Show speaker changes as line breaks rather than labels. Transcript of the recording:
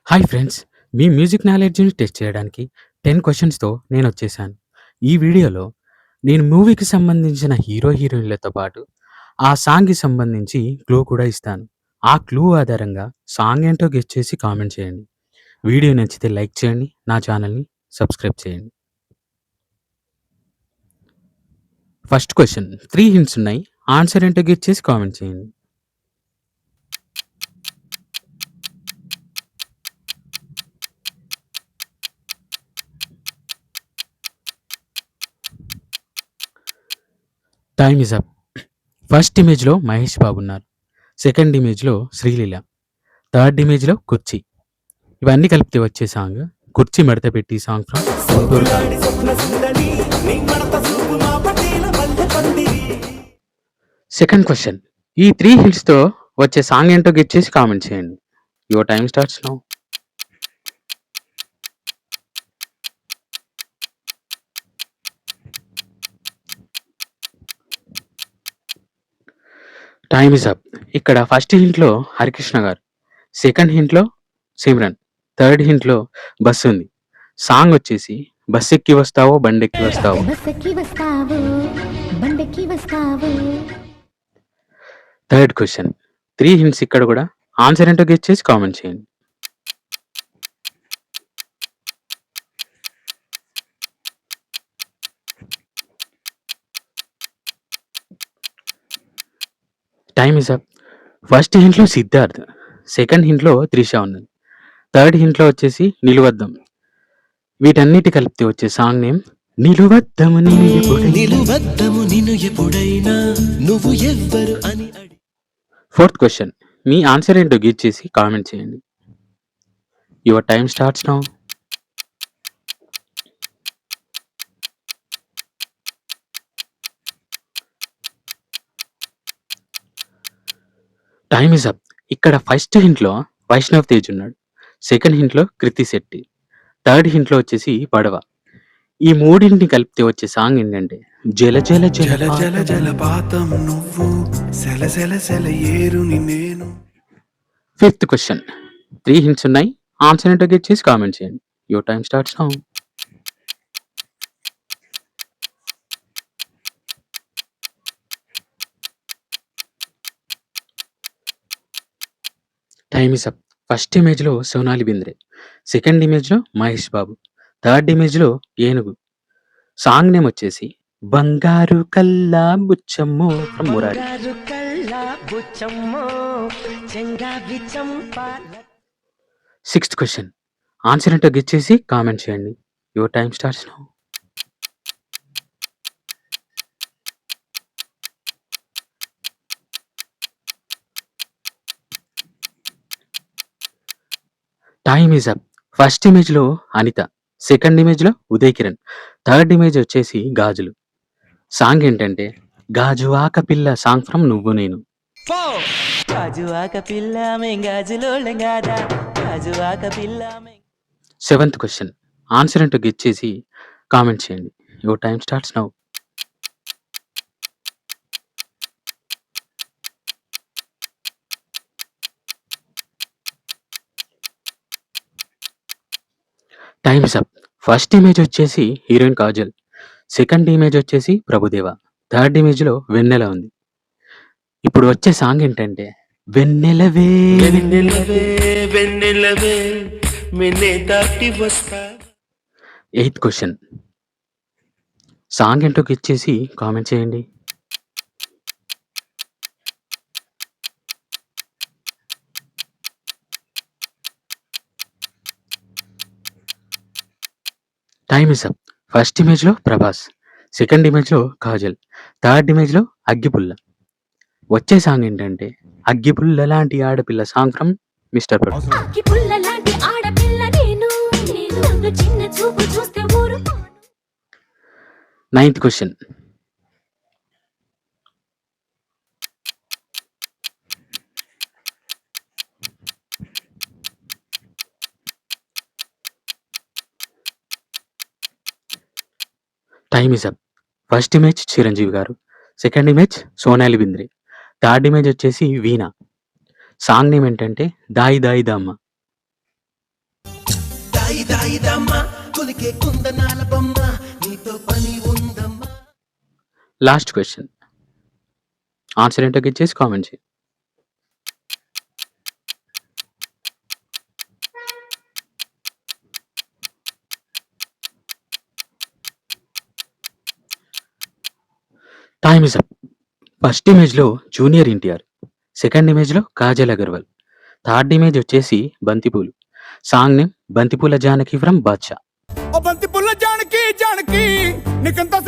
Hi friends! మీ music నాలెడ్జ్‌ని test చేయడానికి 10 క్వెషన్స్‌తో నేనొచ్చేసాను. ఈ వీడియోలో నేను మూవీకి సంబంధించిన హీరో, హీరోయిన్‌లతో పాటు ఆ సాంగ్‌కి సంబంధించి క్లూ కూడా ఇస్తాను. ఆ క్లూ ఆధారంగా సాంగ్ ఏంటో గెస్ చేసి కామెంట్ చేయండి. వీడియో నచ్చితే లైక్ చేయండి. నా ఛానల్‌ని సబ్స్క్రైబ్ చేయండి. ఫస్ట్ క్వెషన్ 3 హింట్స్ ఉన్నాయి. ఆన్సర్ ఏంటో గెస్ చేసి కామెంట్ చేయండి. Time is up. ఫస్ట్ ఇమేజ్‌లో మహేష్ బాబు ఉన్నారు. సెకండ్ ఇమేజ్‌లో శ్రీలీల. థర్డ్ ఇమేజ్‌లో కుర్చీ. ఇవన్నీ కలిపితే వచ్చే సాంగ్ 'కుర్చీ మడత పెట్టి' సాంగ్ ఫ్రమ్ 'గుంటూరు కారం'. సెకండ్ క్వెషన్ ఈ 3 హిట్స్‌తో వచ్చే సాంగ్ ఏంటో గెస్ చేసి కామెంట్ చేయండి. Your time starts now. Time is up. ఇక్కడ ఫస్ట్ హింట్‌లో హరికృష్ణ గారు, సెకండ్ హింట్‌లో సిమ్రన్, థర్డ్ హింట్‌లో బస్ ఉంది. సాంగ్ వచ్చేసి 'బస్సెక్కి వస్తావో బండెక్కి వస్తావో'.
బస్సెక్కి వస్తావు బండెక్కి వస్తావు.
థర్డ్ క్వెషన్ 3 హింట్స్ ఇక్కడ కూడా ఆన్సర్ ఏంటో గెస్ చేసి కామెంట్ చేయండి. Time is up. ఫస్ట్ హింట్‌లో సిద్ధార్థ్, సెకండ్ హింట్‌లో త్రిష ఉన్నది. థర్డ్ హింట్‌లో వచ్చేసి 'నిలువద్దం'. వీటన్నిటి కలిపితే వచ్చే సాంగ్ నేమ్ 'నిలువద్దము నేను ఎప్పుడైనా'.
నిలువద్దము నిన్ను ఎప్పుడైనా నువ్వు ఎవ్వరు అని అడి
ఫోర్త్ క్వెషన్ మీ ఆన్సర్ ఏంటో గెస్ చేసి కామెంట్ చేయండి. Your time starts now. Time is up. ఇక్కడ ఫస్ట్ హింట్‌లో వైష్ణవ్ తేజ్ ఉన్నాడు. సెకండ్ హింట్‌లో కృతి శెట్టి. థర్డ్ హింట్‌లో వచ్చేసి పడవ. ఈ మూడింటిని కలిపితే వచ్చే సాంగ్ ఏంటంటే 'జల జల
జల జల
జలపాతం'.
జలపాతం నువ్వు సెల సెల సెల ఏరుని నేను.
ఫిఫ్త్ క్వెషన్ 3 హింట్స్ ఉన్నాయి. ఆన్సర్ ఏంటో గెస్ చేసి కామెంట్ చేయండి. Your time starts now. Time is up. First ఇమేజ్‌లో సోనాలి బింద్రే, సెకండ్ ఇమేజ్‌లో మహేష్ బాబు, థర్డ్ ఇమేజ్‌లో ఏనుగు. సాంగ్ నేమ్ వచ్చేసి 'బంగారు కల్లా బుచ్చమ్మో' ఫ్రమ్ 'మురారి'.
బంగారు కళ్ళ బుచ్చమ్మో చెంగావి చంపాల
సిక్స్త్ క్వెషన్ ఆన్సర్ ఏంటో గెస్ చేసి కామెంట్ చేయండి. Your time starts now. Time is up. First ఇమేజ్‌లో అనిత, సెకండ్ ఇమేజ్‌లో ఉదయ్ కిరణ్, థర్డ్ ఇమేజ్ వచ్చేసి గాజులు. సాంగ్ ఏంటంటే 'గాజువాక పిల్ల' సాంగ్ ఫ్రమ్ 'నువ్వు నేను'.
గాజువాక పిల్ల మెంగాజులోళ్ళం గాదా గాజువాక పిల్ల
సెవెంత్ క్వెషన్ ఆన్సర్ ఏంటో గెస్ చేసి కామెంట్ చేయండి. Your time starts now. Time is up. First image వచ్చేసి హీరోయిన్ కాజల్, సెకండ్ ఇమేజ్ వచ్చేసి ప్రభుదేవ, థర్డ్ ఇమేజ్‌లో వెన్నెల ఉంది. ఇప్పుడు వచ్చే సాంగ్ ఏంటంటే 'వెన్నెలవే వెన్నెలవే'.
వెన్నెలవే వెన్నెలవే మిన్నే దాటి వస్తా.
ఎయిత్ క్వెషన్ సాంగ్ ఏంటో గెస్ చేసి కామెంట్ చేయండి. Time is up. ఫస్ట్ ఇమేజ్‌లో ప్రభాస్, సెకండ్ ఇమేజ్‌లో కాజల్, థర్డ్ ఇమేజ్‌లో అగ్గిపుల్ల. వచ్చే సాంగ్ ఏంటంటే 'అగ్గిపుల్ల లాంటి ఆడపిల్ల' సాంగ్ ఫ్రమ్ 'మిస్టర్ పర్ఫెక్ట్'.
అక్కి పుల్ల లాంటి ఆడపిల్ల నేను నన్ను చిన్న చూపు చూస్తే ఊరుకోను.
Ninth question time is up. First image Chiranjeevi garu, second image Sonali Bendre, third image వచ్చేసి వీణ. సాంగ్ నేమ్ ఏంటంటే 'దాయి దాయి దామ్మ'.
ఇదమ్మా కొలికే కుందనాల బొమ్మ నీతో పని ఉందమ్మా.
Last question. ఆన్సర్ ఏంటో గెస్ చేసి కామెంట్ చేయి. Time is up. ఫస్ట్ ఇమేజ్‌లో జూనియర్ ఎన్టీఆర్, సెకండ్ ఇమేజ్‌లో కాజల్ అగర్వాల్, థర్డ్ ఇమేజ్ వచ్చేసి బంతిపూలు. సాంగ్ నేమ్ బంతిపూల జానకి ఫ్రమ్ బాద్‌షా.
ਉਹ ਬੰਤੀ ਪੁੱਲ ਜਾਣਕੀ ਜਾਣਕੀ ਨਿਕੰਤਾ